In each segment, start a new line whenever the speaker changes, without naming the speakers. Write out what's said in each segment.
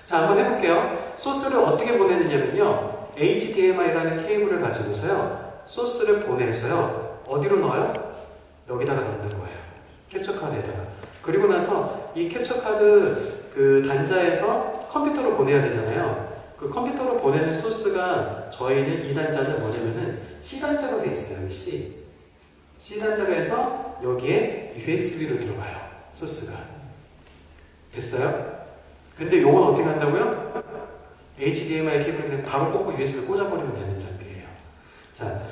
자, 한번 해볼게요. 소스를 어떻게 보내느냐면요, HDMI라는 케이블을 가지고서요, 소스를 보내서요, 어디로 넣어요? 여기다가 넣는 거예요. 캡처 카드에다가. 그리고 나서 이 캡처 카드 그 단자에서 컴퓨터로 보내야 되잖아요. 그 컴퓨터로 보내는 소스가 저희는 이 단자는 뭐냐면은 C단자로 돼 있어요. 여기 C단자로 해서 여기에 USB로 들어가요. 소스가. 됐어요? 근데 요건 어떻게 한다고요? HDMI 케이블 그냥 바로 꽂고 USB를 꽂아버리면 되는 장비예요. 자,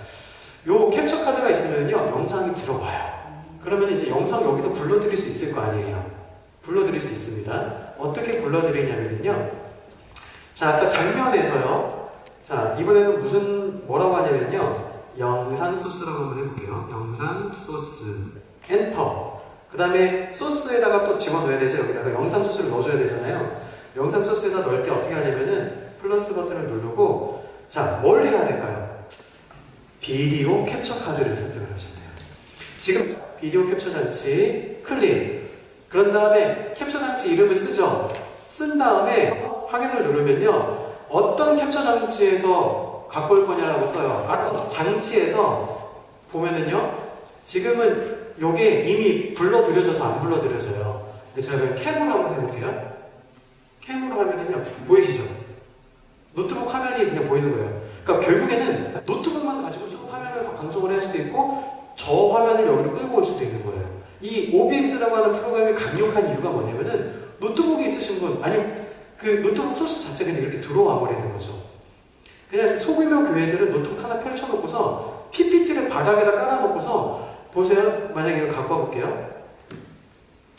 요 캡처 카드가 있으면요, 영상이 들어와요. 그러면 이제 영상 여기도 불러드릴 수 있을 거 아니에요. 불러드릴 수 있습니다. 어떻게 불러드리냐면요, 자, 아까 장면에서요, 자, 이번에는 뭐라고 하냐면요, 영상 소스라고 한번 해볼게요. 영상 소스. 엔터. 그 다음에 소스에다가 또 집어넣어야 되죠. 여기다가 영상 소스를 넣어줘야 되잖아요. 영상 소스에다 넣을 때 어떻게 하냐면은 플러스 버튼을 누르고, 자, 뭘 해야 될까요? 비디오 캡처 카드를 선택을 하시면 돼요. 지금 비디오 캡처 장치 클릭. 그런 다음에 캡처 장치 이름을 쓰죠. 쓴 다음에 확인을 누르면요, 어떤 캡처 장치에서 갖고 올 거냐라고 떠요. 아까 장치에서 보면은요, 지금은 요게 이미 불러들여져서 안 불러들여져요. 근데 제가 그냥 캠으로 한번 해볼게요. 캠으로 하면은요, 보이시죠? 노트북 화면이 그냥 보이는 거예요. 그러니까 결국에는 노트북만 가지고서 화면을 방송을 할 수도 있고, 저 화면을 여기로 끌고 올 수도 있는 거예요. 이 OBS라고 하는 프로그램이 강력한 이유가 뭐냐면은, 노트북이 있으신 분, 아니면 그 노트북 소스 자체가 이렇게 들어와 버리는 거죠. 그냥 소규모 교회들은 노트북 하나 펼쳐놓고서 PPT를 바닥에다 깔아놓고서, 보세요. 만약에 이걸 갖고 와볼게요.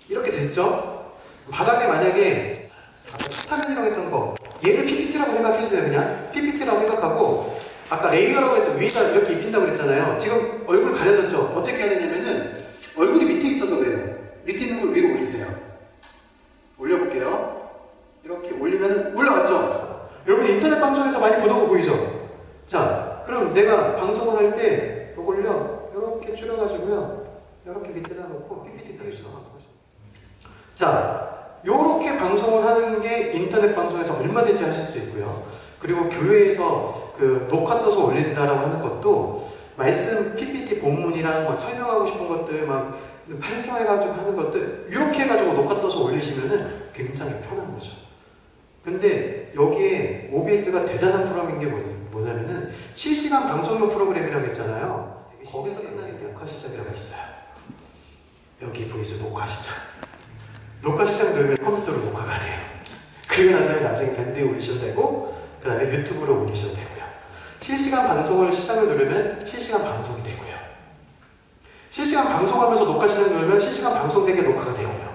이렇게 됐죠? 바닥에 만약에 아까 첫 화면이라고 했던 거, 얘를 PPT라고 생각해주세요. 그냥 PPT라고 생각하고, 아까 레이어라고 해서 위에다 이렇게 입힌다고 그랬잖아요. 지금 얼굴 가려졌죠? 어떻게 해야 되냐면은 얼굴이 밑에 있어서 그래요. 밑에 있는 걸 위로 올리세요. 올려볼게요. 이렇게 올리면 올라왔죠? 여러분 인터넷 방송에서 많이 보던 거 보이죠? 자, 그럼 내가 방송을 할 때 이걸요, 이렇게 줄여가지고요, 이렇게 밑에다 놓고 PPT 보여주죠. 자, 요렇게 방송을 하는 게 인터넷 방송에서 얼마든지 하실 수 있고요. 그리고 교회에서 그 녹화 떠서 올린다라고 하는 것도 말씀 PPT 본문이랑 막 설명하고 싶은 것들 막 판서해가지고 하는 것들 이렇게 해가지고 녹화 떠서 올리시면은 굉장히 편한 거죠. 근데 여기에 OBS가 대단한 프로그램인 게 뭐냐면은 실시간 방송용 프로그램이라고 했잖아요. 거기서 끝나는 녹화 시작이라고 있어요. 여기 보이죠? 녹화 시작. 녹화 시작 누르면 컴퓨터로 녹화가 돼요. 그리고 난 다음에 나중에 밴드에 올리셔도 되고, 그 다음에 유튜브로 올리셔도 되고요. 실시간 방송을 시작을 누르면 실시간 방송이 되고요. 실시간 방송하면서 녹화 시작 누르면 실시간 방송된 게 녹화가 되고요.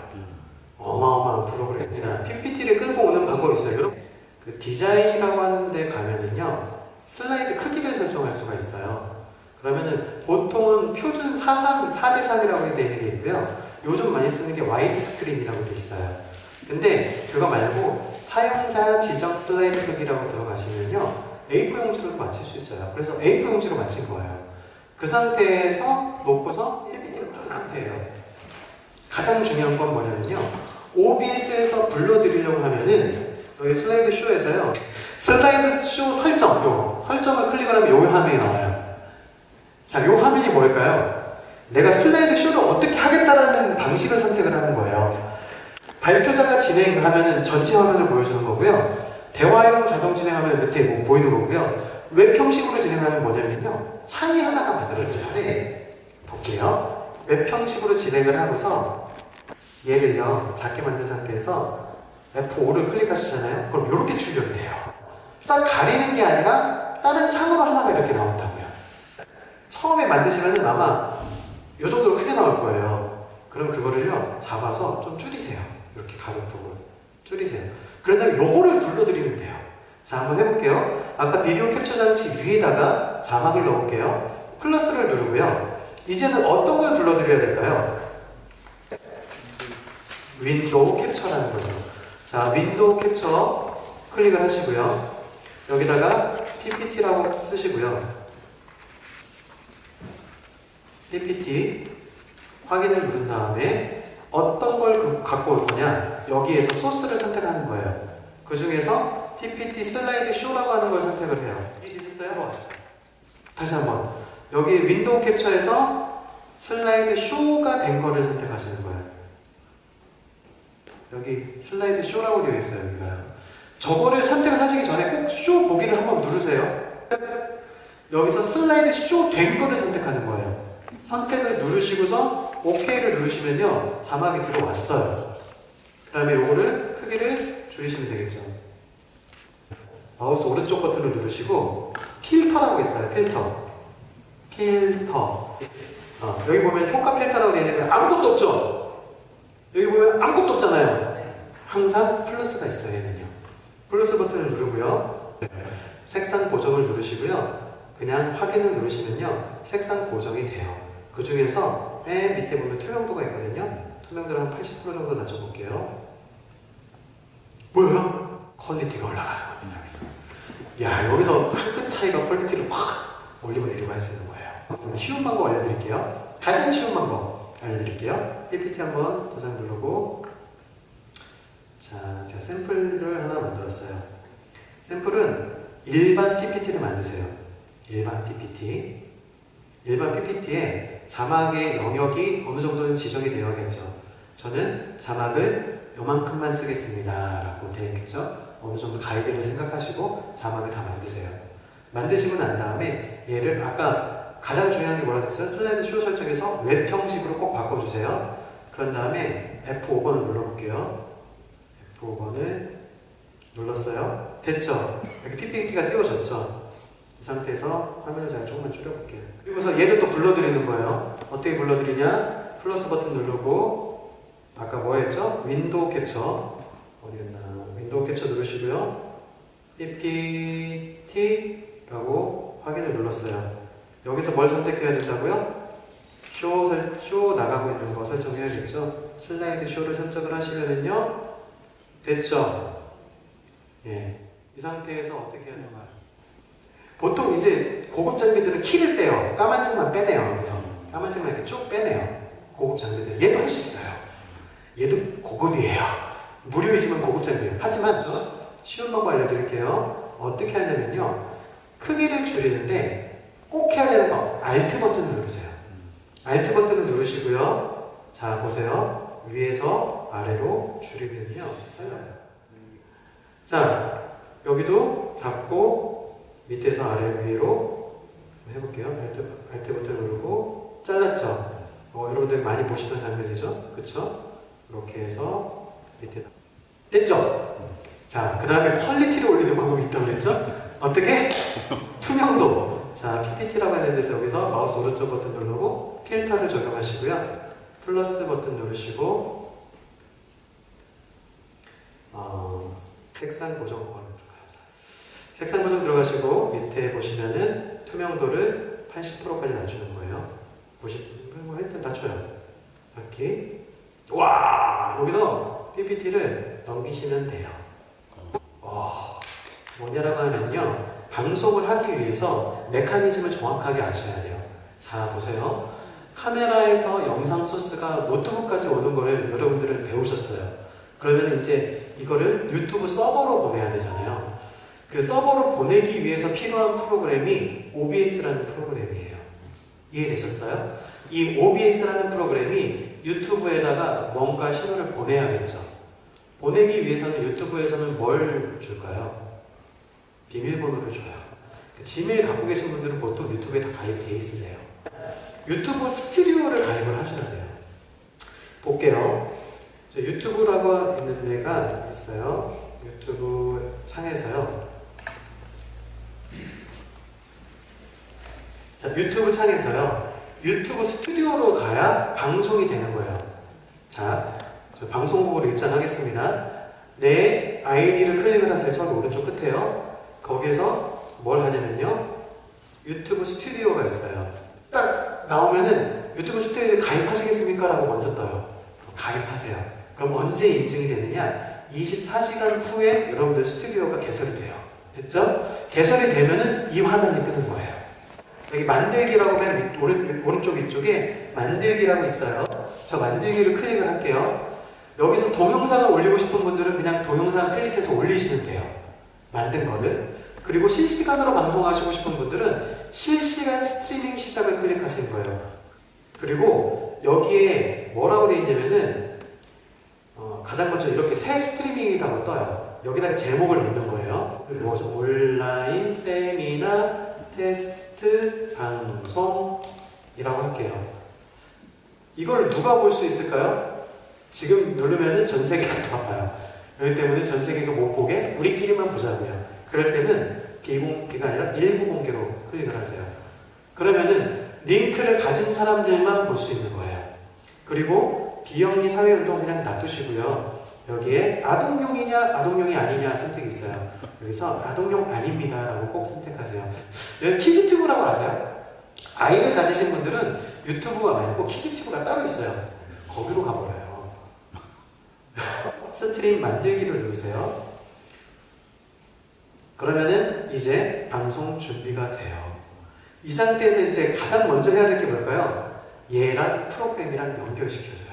어마어마한 프로그램입니다. PPT를 끌고 오는 방법이 있어요. 여러분, 그 디자인이라고 하는 데 가면은요, 슬라이드 크기를 설정할 수가 있어요. 그러면은 보통은 표준 4:3이라고 되어 있는 게 있고요. 요즘 많이 쓰는 게 와이드 스크린이라고 되어 있어요. 근데 그거 말고 사용자 지정 슬라이드 크기라고 들어가시면요, A4 용지로도 맞출 수 있어요. 그래서 A4 용지로 맞춘 거예요. 그 상태에서 놓고서 PPT를 딱 해요. 가장 중요한 건 뭐냐면요, OBS에서 불러드리려고 하면은 여기 슬라이드 쇼에서요, 슬라이드 쇼 설정을 클릭을 하면 요 화면이 나와요. 자, 요 화면이 뭘까요? 내가 슬라이드 쇼를 어떻게 하겠다라는 방식을 선택을 하는 거예요. 발표자가 진행하면은 전체 화면을 보여주는 거고요. 대화용 자동 진행하면 밑에 뭐 보이는 거고요. 웹 형식으로 진행하면 뭐냐면요, 창이 하나가 만들어지는데, 볼게요. 웹 형식으로 진행을 하고서 얘를요, 작게 만든 상태에서 F5를 클릭하시잖아요. 그럼 이렇게 출력이 돼요. 싹 가리는 게 아니라 다른 창으로 하나가 이렇게 나온다고요. 처음에 만드시면은 아마 이 정도로 크게 나올 거예요. 그럼 그거를요, 잡아서 좀 줄이세요. 이렇게 가격폭을 줄이세요. 그런 다음에 요거를 불러드리면 돼요. 자, 한번 해볼게요. 아까 비디오 캡처 장치 위에다가 자막을 넣을게요. 플러스를 누르고요. 이제는 어떤 걸 불러드려야 될까요? 윈도우 캡처라는 거죠. 자, 윈도우 캡처 클릭을 하시고요. 여기다가 PPT라고 쓰시고요. PPT 확인을 누른 다음에 어떤 걸 갖고 올 거냐, 여기에서 소스를 선택하는 거예요. 그 중에서 PPT 슬라이드 쇼라고 하는 걸 선택을 해요. 이해되셨어요? 다시 한번 여기 윈도우 캡처에서 슬라이드 쇼가 된 거를 선택하시는 거예요. 여기 슬라이드 쇼라고 되어 있어요. 여기가요. 저거를 선택을 하시기 전에 꼭 쇼 보기를 한번 누르세요. 여기서 슬라이드 쇼 된 거를 선택하는 거예요. 선택을 누르시고서 OK를 누르시면요 자막이 들어왔어요. 그 다음에 요거를 크기를 줄이시면 되겠죠. 마우스 오른쪽 버튼을 누르시고 필터라고 있어요. 필터 여기 보면 효과 필터라고 되어 있는데 아무것도 없죠? 여기 보면 아무것도 없잖아요. 항상 플러스가 있어요. 얘는요. 플러스 버튼을 누르고요. 색상 보정을 누르시고요. 그냥 확인을 누르시면요 색상 보정이 돼요. 그 중에서 맨 밑에 보면 투명도가 있거든요. 투명도를 한 80% 정도 낮춰볼게요. 뭐예요? 퀄리티가 올라가는 겁니다. 야, 여기서 한 끗 차이가 퀄리티를 확 올리고 내리고 할 수 있는 거예요. 쉬운 방법 알려드릴게요. 가장 쉬운 방법 알려드릴게요. PPT 한번 저장 누르고, 자, 제가 샘플을 하나 만들었어요. 샘플은 일반 PPT를 만드세요. 일반 PPT에 자막의 영역이 어느 정도는 지정이 되어야겠죠. 저는 자막을 요만큼만 쓰겠습니다 라고 되어 있겠죠. 어느 정도 가이드를 생각하시고 자막을 다 만드세요. 만드시고 난 다음에 얘를 아까 가장 중요한 게 뭐라고 했어요? 슬라이드 쇼 설정에서 웹 형식으로 꼭 바꿔주세요. 그런 다음에 F5번을 눌러볼게요. F5번을 눌렀어요. 됐죠? 이렇게 PPT가 띄워졌죠? 이 상태에서 화면을 제가 조금만 줄여볼게요. 그리고서 얘를 또 불러드리는 거예요. 어떻게 불러드리냐? 플러스 버튼 누르고 아까 뭐 했죠? 윈도우 캡처 어디였나? 윈도우 캡처 누르시고요. PPT라고 확인을 눌렀어요. 여기서 뭘 선택해야 된다고요? 쇼 나가고 있는 거 설정해야겠죠? 슬라이드 쇼를 선택을 하시면은요 됐죠? 예, 이 상태에서 어떻게 해야 되나요? 보통 이제 고급 장비들은 키를 빼요. 까만색만 빼내요. 여기서 까만색만 이렇게 쭉 빼내요. 고급 장비들. 얘도 할 수 있어요. 얘도 고급이에요. 무료이지만 고급 장비예요. 하지만 쉬운 방법 알려드릴게요. 어떻게 하냐면요. 크기를 줄이는데 꼭 해야 되는 거 Alt 버튼을 누르세요. Alt 버튼을 누르시고요. 자 보세요. 위에서 아래로 줄이면요. 자 여기도 잡고 밑에서 아래 위로 해볼게요. Alt 버튼 누르고 잘랐죠? 여러분들 많이 보시던 장면이죠? 그쵸? 이렇게 해서 밑에다 됐죠? 자, 그 다음에 퀄리티를 올리는 방법이 있다고 그랬죠? 어떻게? 투명도. 자, PPT라고 하는 데서 여기서 마우스 오른쪽 버튼 누르고 필터를 적용하시고요. 플러스 버튼 누르시고 색상 보정 색상 보정 들어가시고 밑에 보시면은 투명도를 80%까지 낮추는 거예요. 90, 뭐 하여튼 낮춰요. 이렇게. 와! 여기서 PPT를 넘기시면 돼요. 뭐냐라고 하면요. 방송을 하기 위해서 메커니즘을 정확하게 아셔야 돼요. 자, 보세요. 카메라에서 영상 소스가 노트북까지 오는 거를 여러분들은 배우셨어요. 그러면 이제 이거를 유튜브 서버로 보내야 되잖아요. 그 서버로 보내기 위해서 필요한 프로그램이 OBS라는 프로그램이에요. 이해되셨어요? 이 OBS라는 프로그램이 유튜브에다가 뭔가 신호를 보내야겠죠. 보내기 위해서는 유튜브에서는 뭘 줄까요? 비밀번호를 줘요. 지메일 갖고 계신 분들은 보통 유튜브에 다 가입되어 있으세요. 유튜브 스튜디오를 가입을 하셔야 돼요. 볼게요. 유튜브라고 있는 데가 있어요. 유튜브 창에서요. 자, 유튜브 창에서요. 유튜브 스튜디오로 가야 방송이 되는 거예요. 자, 저 방송국으로 입장하겠습니다. 내 아이디를 클릭을 하세요. 저기 오른쪽 끝에요. 거기에서 뭘 하냐면요. 유튜브 스튜디오가 있어요. 딱 나오면은 유튜브 스튜디오에 가입하시겠습니까? 라고 먼저 떠요. 가입하세요. 그럼 언제 인증이 되느냐? 24시간 후에 여러분들 스튜디오가 개설이 돼요. 됐죠? 개설이 되면은 이 화면이 뜨는 거예요. 여기 만들기라고 맨 오른쪽 위쪽에 만들기라고 있어요. 저 만들기를 클릭을 할게요. 여기서 동영상을 올리고 싶은 분들은 그냥 동영상 클릭해서 올리시면 돼요. 만든 거를. 그리고 실시간으로 방송하시고 싶은 분들은 실시간 스트리밍 시작을 클릭하시는 거예요. 그리고 여기에 뭐라고 되어 있냐면은 가장 먼저 이렇게 새 스트리밍이라고 떠요. 여기다가 제목을 넣는 거예요. 그래서 뭐죠? 온라인 세미나 테스트 방송이라고 할게요. 이걸 누가 볼 수 있을까요? 지금 누르면은 전 세계가 다 봐요. 그렇기 때문에 전 세계가 못 보게 우리끼리만 보자고요. 그럴 때는 비공개가 아니라 일부 공개로 클릭을 하세요. 그러면은 링크를 가진 사람들만 볼 수 있는 거예요. 그리고 비영리 사회운동 그냥 놔두시고요. 여기에 아동용이냐 아동용이 아니냐 선택이 있어요. 여기서 아동용 아닙니다 라고 꼭 선택하세요. 여기 키즈튜브라고 아세요? 아이를 가지신 분들은 유튜브가 말고 키즈튜브가 따로 있어요. 거기로 가버려요. 스트림 만들기를 누르세요. 그러면은 이제 방송 준비가 돼요. 이 상태에서 이제 가장 먼저 해야 될 게 뭘까요? 얘랑 프로그램이랑 연결시켜줘야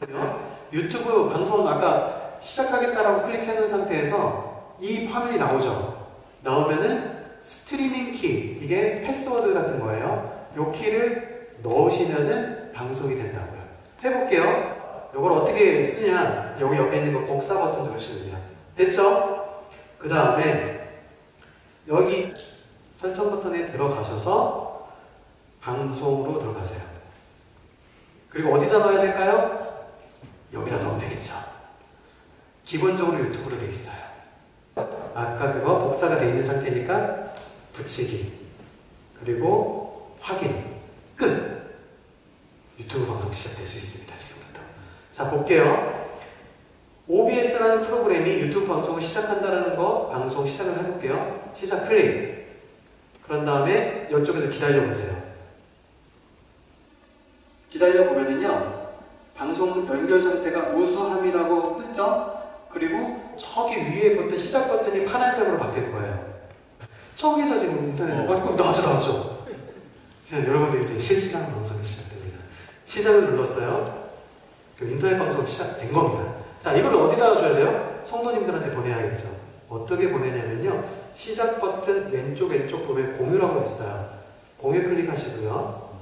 돼요. 유튜브 방송 아까 시작하겠다라고 클릭해놓은 상태에서 이 화면이 나오죠. 나오면은 스트리밍 키, 이게 패스워드 같은 거예요. 이 키를 넣으시면은 방송이 된다고요. 해볼게요. 이걸 어떻게 쓰냐? 여기 옆에 있는 거 복사 버튼 누르시면 돼요. 됐죠? 그 다음에 여기 설정 버튼에 들어가셔서 방송으로 들어가세요. 그리고 어디다 넣어야 될까요? 여기다 넣으면 되겠죠. 기본적으로 유튜브로 되어 있어요. 아까 그거 복사가 되어 있는 상태니까 붙이기, 그리고 확인, 끝! 유튜브 방송 시작될 수 있습니다. 지금부터. 자, 볼게요. OBS라는 프로그램이 유튜브 방송을 시작한다는 거 방송 시작을 해볼게요. 시작 클릭. 그런 다음에 이쪽에서 기다려보세요. 기다려보면은요, 방송 연결 상태가 우수함이라고 뜨죠? 그리고 저기 위에 버튼, 시작 버튼이 파란색으로 바뀔 거예요. 저기서 지금 인터넷, 나왔죠? 자, 여러분들 이제 실시간 방송이 시작됩니다. 시작을 눌렀어요. 그리고 인터넷 방송 시작된 겁니다. 자, 이걸 어디다 줘야 돼요? 성도님들한테 보내야겠죠. 어떻게 보내냐면요, 시작 버튼 왼쪽 보면 공유라고 있어요. 공유 클릭하시고요.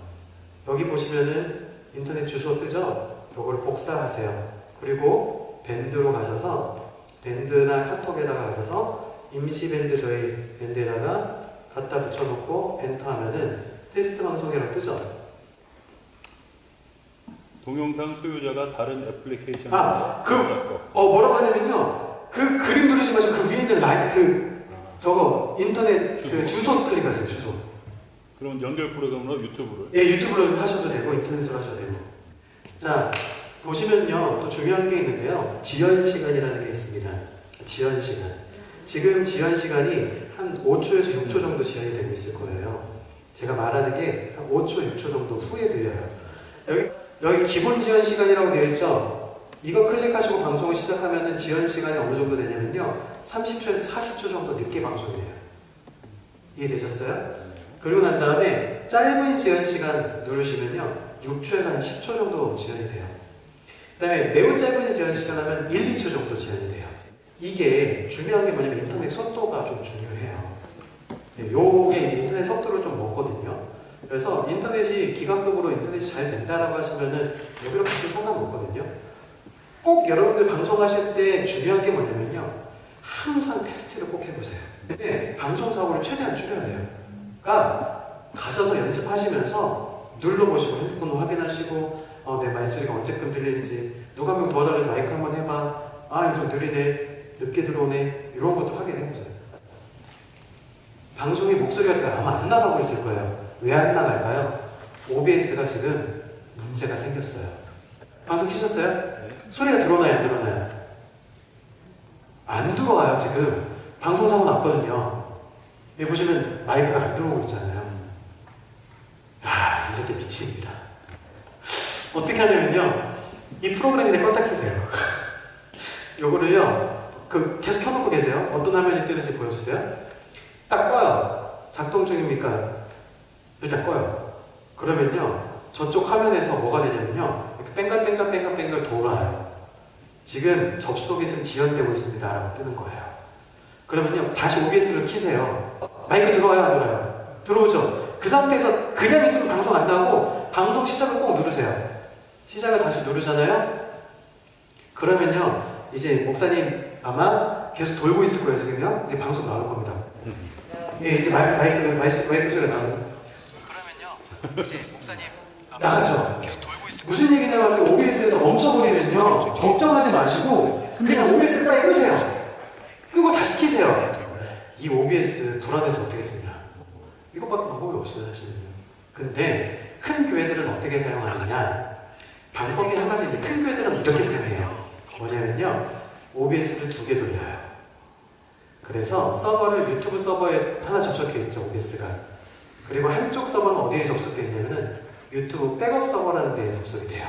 여기 보시면은 인터넷 주소 뜨죠? 이걸 복사하세요. 그리고 밴드로 가셔서 밴드나 카톡에다가 가셔서 임시 밴드 저희 밴드에다가 갖다 붙여놓고 엔터 하면은 테스트 방송이라고 뜨죠?
동영상 소유자가 다른 애플리케이션
뭐라고 하냐면요, 그 그림 누르지 마시고 그 위에 있는 라인 저거 인터넷 그 주소 클릭하세요. 주소.
그럼 연결 프로그램으로 유튜브를?
예, 유튜브로 하셔도 되고 인터넷으로 하셔도 되고. 자, 보시면요, 또 중요한 게 있는데요, 지연 시간이라는 게 있습니다. 지연 시간. 지금 지연 시간이 한 5초에서 6초 정도 지연이 되고 있을 거예요. 제가 말하는 게 한 5초, 6초 정도 후에 들려요. 여기 기본 지연 시간이라고 되어 있죠? 이거 클릭하시고 방송을 시작하면 지연 시간이 어느 정도 되냐면요, 30초에서 40초 정도 늦게 방송이 돼요. 이해되셨어요? 그리고 난 다음에 짧은 지연 시간 누르시면요, 6초에서 한 10초 정도 지연이 돼요. 그 다음에 매우 짧은 지연 시간 하면 1, 2초 정도 지연이 돼요. 이게 중요한 게 뭐냐면 인터넷 속도가 좀 중요해요. 요게 인터넷 속도를 좀 먹거든요. 그래서 인터넷이 기가급으로 인터넷이 잘 된다라고 하시면은 여기로 같이 상관없거든요. 꼭 여러분들 방송하실 때 중요한 게 뭐냐면요, 항상 테스트를 꼭 해보세요. 근데 방송 사고를 최대한 줄여야 돼요. 그러니까 가셔서 연습하시면서 눌러보시고 핸드폰을 확인하시고 내 말소리가 언제쯤 들리는지, 누가 한 명 도와달라서 마이크 한번 해봐, 이거 좀 느리네, 늦게 들어오네, 이런 것도 확인해보세요. 방송의 목소리가 지금 아마 안 나가고 있을 거예요. 왜 안 나갈까요? OBS가 지금 문제가 생겼어요. 방송 키셨어요?
네.
소리가 들어오나요? 안 들어오나요? 안 들어와요. 지금 방송 사고 났거든요. 여기 보시면 마이크가 안 들어오고 있잖아요. 이럴 때 미칩니다. 어떻게 하냐면요, 이 프로그램에 껐다 키세요. 요거를요, 계속 켜놓고 계세요. 어떤 화면이 뜨는지 보여주세요. 딱 꺼요. 작동 중입니까? 일단 꺼요. 그러면요, 저쪽 화면에서 뭐가 되냐면요, 이렇게 뺑글뺑글 돌아요. 지금 접속이 좀 지연되고 있습니다 라고 뜨는 거예요. 그러면요 다시 OBS를 켜세요. 마이크 들어와요 안 들어와요? 들어오죠. 그 상태에서 그냥 있으면 방송 안 나오고 방송 시작을 꼭 누르세요. 시작을 다시 누르잖아요. 그러면요 이제 목사님 아마 계속 돌고 있을 거예요. 지금요 이제 방송 나올 겁니다. 예, 이제 마이크 소리가 나오고 그러면요 이제 목사님 나가죠. 계속 돌고 있을 무슨 얘기냐고 하면 OBS에서 멈춰버리면요 걱정하지 마시고 그냥 OBS 빨리 끄세요. 끄고 다시 키세요. 이 OBS 불안해서 어떻게 쓰냐 이것밖에 방법이 없어요 사실은요. 근데 큰 교회들은 어떻게 사용하느냐 방법이 한 가지 있는데 큰 교회들은 이렇게 사용해요. 뭐냐면요 OBS를 2개 돌려요. 그래서 서버를 유튜브 서버에 하나 접속해 있죠 OBS가. 그리고 한쪽 서버는 어디에 접속되어 있냐면은 유튜브 백업 서버라는 데에 접속이 돼요.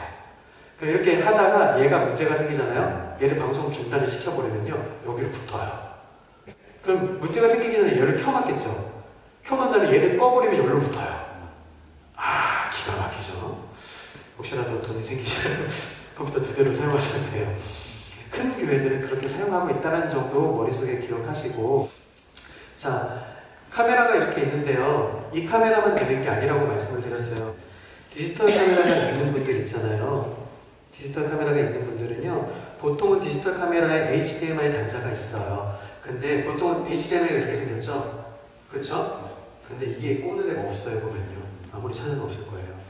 그럼 이렇게 하다가 얘가 문제가 생기잖아요. 얘를 방송 중단을 시켜버리면요 여기로 붙어요. 그럼 문제가 생기기 전에 얘를 켜놨겠죠. 켜놓은 다음에 얘를 꺼버리면 여기로 붙어요. 아 기가 막히죠. 혹시라도 돈이 생기시면 컴퓨터 2대를 사용하셔도 돼요. 큰 교회들은 그렇게 사용하고 있다는 정도 머릿속에 기억하시고, 자 카메라가 이렇게 있는데요 이 카메라만 되는 게 아니라고 말씀을 드렸어요. 디지털 카메라가 있는 분들 있잖아요. 디지털 카메라가 있는 분들은요 보통은 디지털 카메라에 HDMI 단자가 있어요. 근데 보통 HDMI가 이렇게 생겼죠? 그렇죠? 근데 이게 꽂는 데가 없어요 보면요. 아무리 찾아도 없을 거예요.